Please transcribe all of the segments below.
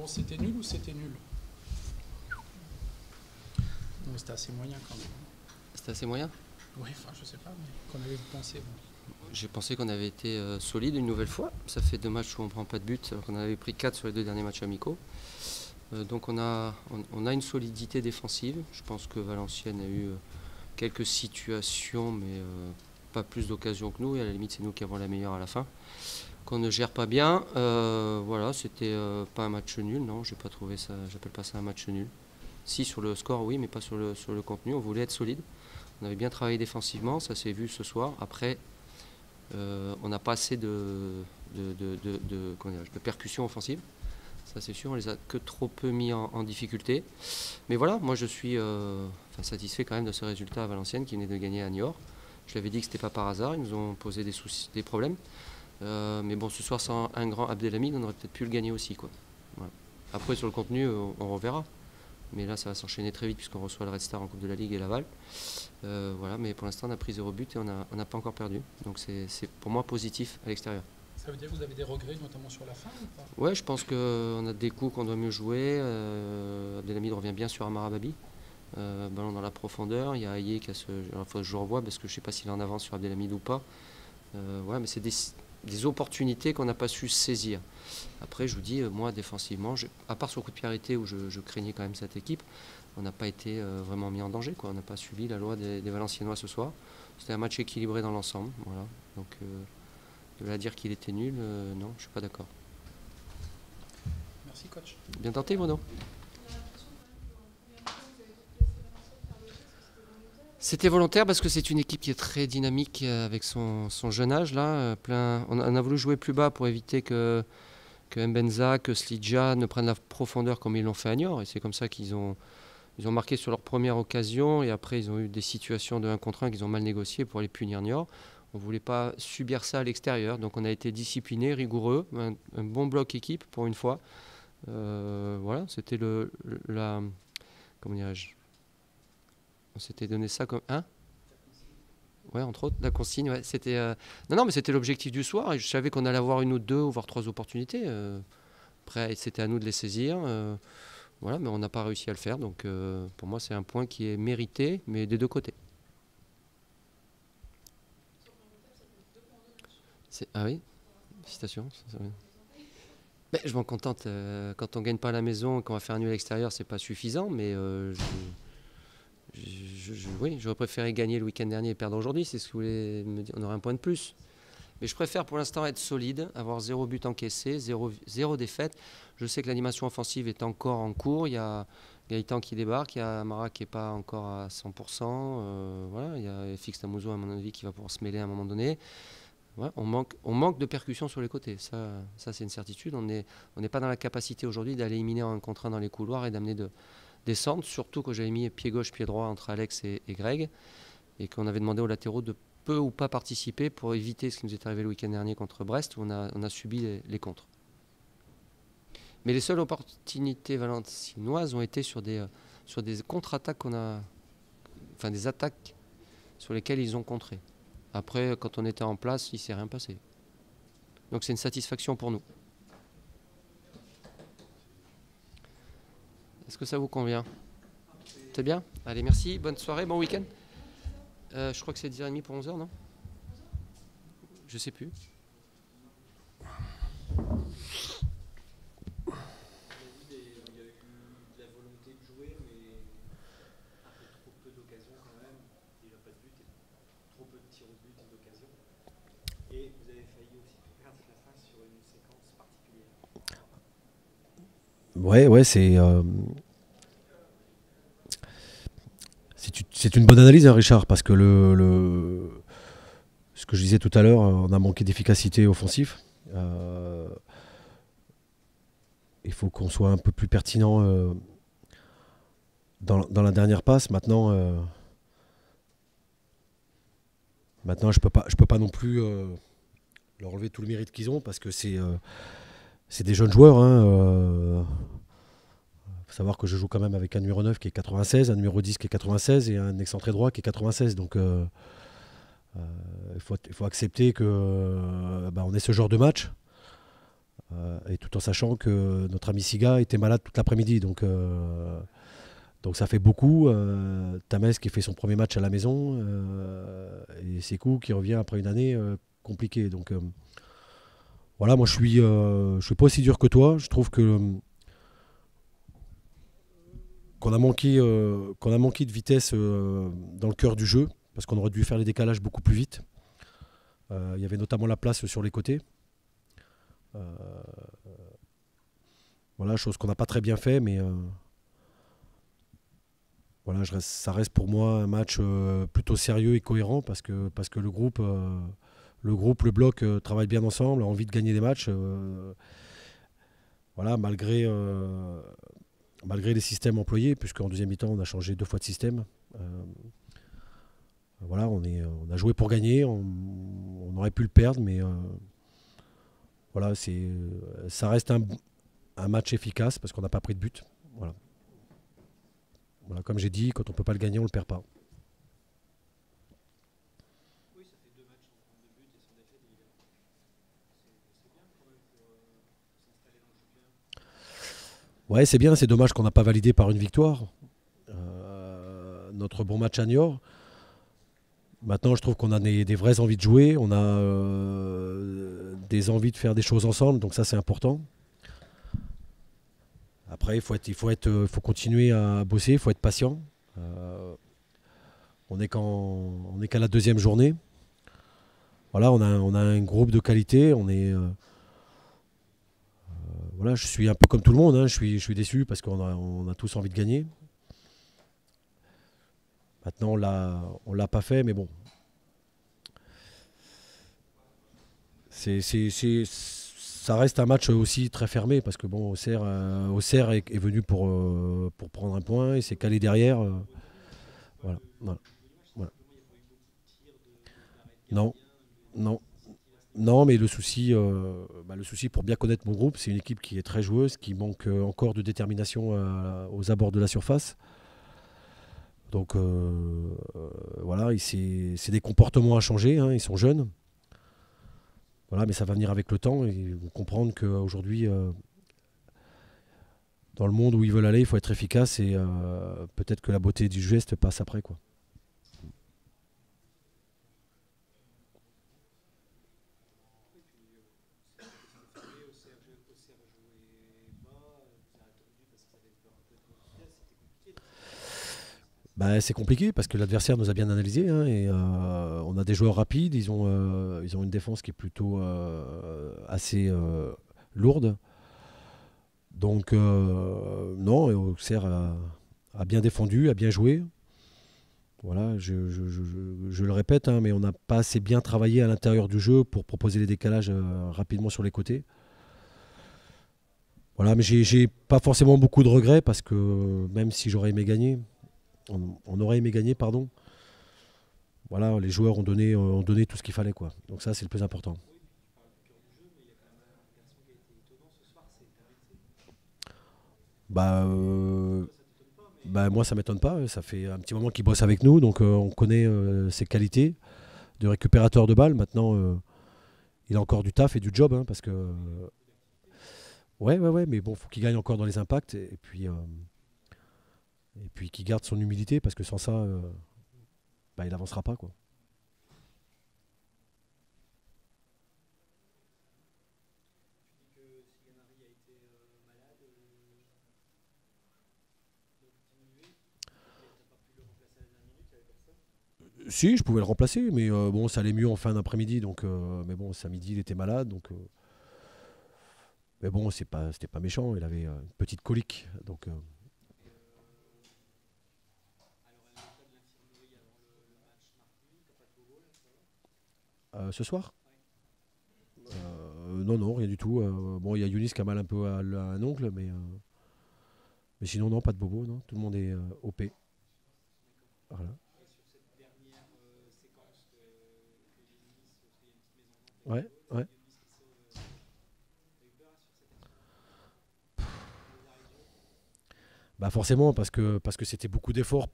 Bon, c'était nul ou c'était nul? Non, c'était assez moyen quand même. C'était assez moyen. Oui, enfin, je sais pas, mais qu'en avez-vous pensé? J'ai pensé qu'on avait été solide une nouvelle fois. Ça fait 2 matchs où on ne prend pas de but, alors qu'on avait pris 4 sur les 2 derniers matchs amicaux. Donc on a une solidité défensive. Je pense que Valenciennes a eu quelques situations, mais pas plus d'occasions que nous. Et à la limite, c'est nous qui avons la meilleure à la fin. Qu'on ne gère pas bien. Voilà, c'était pas un match nul, non, j'ai pas trouvé ça. J'appelle pas ça un match nul. Si, sur le score, oui, mais pas sur le contenu. On voulait être solide. On avait bien travaillé défensivement, ça s'est vu ce soir. Après, on n'a pas assez de percussions offensives. Ça c'est sûr, on les a que trop peu mis en difficulté. Mais voilà, moi je suis satisfait quand même de ce résultat à Valenciennes qui venait de gagner à Niort. Je l'avais dit que ce n'était pas par hasard, ils nous ont posé des problèmes. Mais bon, ce soir sans un grand Abdelhamid, on aurait peut-être pu le gagner aussi, quoi. Voilà. Après sur le contenu, on reverra. Mais là ça va s'enchaîner très vite puisqu'on reçoit le Red Star en Coupe de la Ligue et Laval. Voilà, mais pour l'instant on a pris 0 but et on n'a pas encore perdu. Donc c'est pour moi positif à l'extérieur. Ça veut dire que vous avez des regrets, notamment sur la fin ou pas? Ouais, je pense qu'on a des coups qu'on doit mieux jouer. Abdelhamid revient bien sur Amarababi. Ballon dans la profondeur. Il y a Aïe qui a ce. Alors, faut que je revoie parce que je ne sais pas s'il est en avance sur Abdelhamid ou pas. Ouais, mais c'est des opportunités qu'on n'a pas su saisir. Après, je vous dis, moi, défensivement, à part sur le coup de pied arrêté où je craignais quand même cette équipe, on n'a pas été vraiment mis en danger, quoi. On n'a pas subi la loi des Valenciennois ce soir. C'était un match équilibré dans l'ensemble. Voilà. Donc, de là à dire qu'il était nul, non, je ne suis pas d'accord. Merci, coach. Bien tenté, Bruno. C'était volontaire parce que c'est une équipe qui est très dynamique avec son jeune âge. Là, on a voulu jouer plus bas pour éviter que Mbenza, que Slidja ne prennent la profondeur comme ils l'ont fait à Niort. Et c'est comme ça qu'ils ont marqué sur leur première occasion. Et après, ils ont eu des situations de 1 contre 1 qu'ils ont mal négociées pour aller punir Niort. On ne voulait pas subir ça à l'extérieur. Donc on a été discipliné, rigoureux. Un bon bloc équipe pour une fois. Voilà, c'était comment dirais-je, on s'était donné ça comme ouais, entre autres, la consigne. Ouais, c'était non, mais c'était l'objectif du soir. Et je savais qu'on allait avoir 1 ou 2, voire 3 opportunités. Après, c'était à nous de les saisir. Voilà, mais on n'a pas réussi à le faire. Donc, pour moi, c'est un point qui est mérité, mais des 2 côtés. Ah oui, félicitations. Mais je m'en contente. Quand on ne gagne pas à la maison et qu'on va faire un nul à l'extérieur, c'est pas suffisant, mais oui, j'aurais préféré gagner le week-end dernier et perdre aujourd'hui, c'est ce que vous voulez me dire. On aurait un point de plus. Mais je préfère pour l'instant être solide, avoir 0 but encaissé, 0 défaite. Je sais que l'animation offensive est encore en cours. Il y a Gaëtan qui débarque, il y a Amara qui n'est pas encore à 100%. Voilà, il y a Fix Tamouzo, à mon avis, qui va pouvoir se mêler à un moment donné. Ouais, on manque de percussion sur les côtés. Ça c'est une certitude. On n'est pas dans la capacité aujourd'hui d'aller éliminer en 1 contre 1 dans les couloirs et d'amener des centres, surtout que j'avais mis pied gauche, pied droit entre Alex et Greg, et qu'on avait demandé aux latéraux de peu ou pas participer pour éviter ce qui nous est arrivé le week-end dernier contre Brest, où on a subi les contres. Mais les seules opportunités valenciennoises ont été sur des contre-attaques des attaques sur lesquelles ils ont contré. Après, quand on était en place, il ne s'est rien passé. Donc c'est une satisfaction pour nous. Est-ce que ça vous convient? C'est bien? Allez, merci. Bonne soirée, bon week-end. Je crois que c'est 10h30 pour 11h, non? Je sais plus. Ouais, c'est une bonne analyse, hein, Richard, parce que ce que je disais tout à l'heure, on a manqué d'efficacité offensive. Il faut qu'on soit un peu plus pertinent dans la dernière passe. Maintenant, je peux pas non plus leur enlever tout le mérite qu'ils ont, parce que c'est des jeunes joueurs. Faut savoir que je joue quand même avec un numéro 9 qui est 96, un numéro 10 qui est 96 et un excentré droit qui est 96. Donc il faut accepter que on ait ce genre de match. Et tout en sachant que notre ami Siga était malade toute l'après-midi. Donc ça fait beaucoup. Tamès qui fait son premier match à la maison. Et Sekou qui revient après une année compliquée. Donc voilà, moi je suis pas aussi dur que toi. Je trouve que qu'on a manqué de vitesse dans le cœur du jeu, parce qu'on aurait dû faire les décalages beaucoup plus vite. Il y avait notamment la place sur les côtés. Euh, voilà, chose qu'on n'a pas très bien fait, mais voilà, ça reste pour moi un match plutôt sérieux et cohérent, parce que le bloc travaille bien ensemble, a envie de gagner des matchs. Voilà, malgré les systèmes employés, puisqu'en deuxième mi-temps, on a changé 2 fois de système. Voilà, on a joué pour gagner, on aurait pu le perdre, mais voilà, ça reste un match efficace parce qu'on n'a pas pris de but. Voilà. Voilà, comme j'ai dit, quand on ne peut pas le gagner, on ne le perd pas. Ouais, c'est bien, c'est dommage qu'on n'a pas validé par une victoire notre bon match à Niort. Maintenant, je trouve qu'on a des vraies envies de jouer, on a des envies de faire des choses ensemble, donc ça c'est important. Après, faut continuer à bosser, il faut être patient. On n'est qu'à la deuxième journée. Voilà, on a un groupe de qualité, voilà, je suis un peu comme tout le monde, hein, je suis déçu parce on a tous envie de gagner. Maintenant, on l'a pas fait, mais bon. Ça reste un match aussi très fermé parce que bon, Auxerre est venu pour prendre un point et s'est calé derrière. Voilà, voilà, voilà. Non, non, non, mais le souci pour bien connaître mon groupe, c'est une équipe qui est très joueuse, qui manque encore de détermination aux abords de la surface. Donc voilà, c'est des comportements à changer, hein, ils sont jeunes. Voilà, mais ça va venir avec le temps et ils vont comprendre qu'aujourd'hui, dans le monde où ils veulent aller, il faut être efficace et peut-être que la beauté du geste passe après, quoi. Bah, c'est compliqué parce que l'adversaire nous a bien analysé, hein, et on a des joueurs rapides, ils ont une défense qui est plutôt assez lourde. Donc non, et Auxerre a bien défendu, a bien joué. Voilà, je le répète, hein, mais on n'a pas assez bien travaillé à l'intérieur du jeu pour proposer les décalages rapidement sur les côtés. Voilà, mais j'ai pas forcément beaucoup de regrets parce que même si j'aurais aimé gagner, on aurait aimé gagner, pardon. Voilà, les joueurs ont donné tout ce qu'il fallait, quoi. Donc ça, c'est le plus important. Bah, bah moi, ça m'étonne pas. Ça fait un petit moment qu'il bosse avec nous, donc on connaît ses qualités de récupérateur de balles. Maintenant, il a encore du taf et du job, hein, parce que ouais, ouais, ouais, mais bon, faut qu'il gagne encore dans les impacts et puis qu'il garde son humilité, parce que sans ça, bah, il avancera pas, quoi. Si, je pouvais le remplacer, mais bon, ça allait mieux en fin d'après-midi, donc mais bon, samedi, il était malade, donc mais bon, c'était pas méchant, il avait une petite colique, donc ce soir. Non, non, rien du tout. Bon, il y a Younis qui a mal un peu à un ongle, mais sinon, non, pas de bobo, non. Tout le monde est OP. Voilà. Ouais, ouais. Bah forcément, parce que c'était beaucoup d'efforts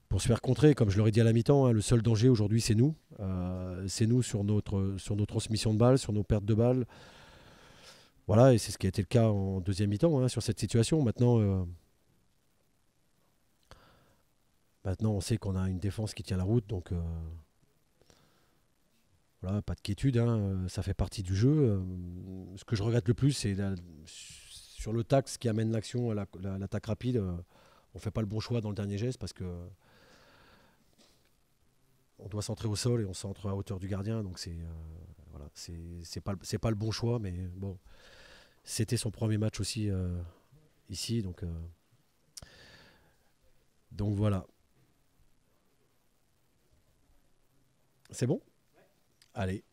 pour se faire contrer, comme je l'aurais dit à la mi-temps, hein, le seul danger aujourd'hui, c'est nous. C'est nous sur nos transmissions de balles, sur nos pertes de balles. Voilà, et c'est ce qui a été le cas en deuxième mi-temps, hein, sur cette situation. Maintenant, on sait qu'on a une défense qui tient la route, donc voilà, pas de quiétude, hein, ça fait partie du jeu. Ce que je regrette le plus, c'est sur le taxe qui amène l'action à l'attaque rapide. On ne fait pas le bon choix dans le dernier geste parce que on doit centrer au sol et on centre à hauteur du gardien, donc voilà, c'est pas le bon choix, mais bon, c'était son premier match aussi ici, donc voilà. C'est bon ? Allez.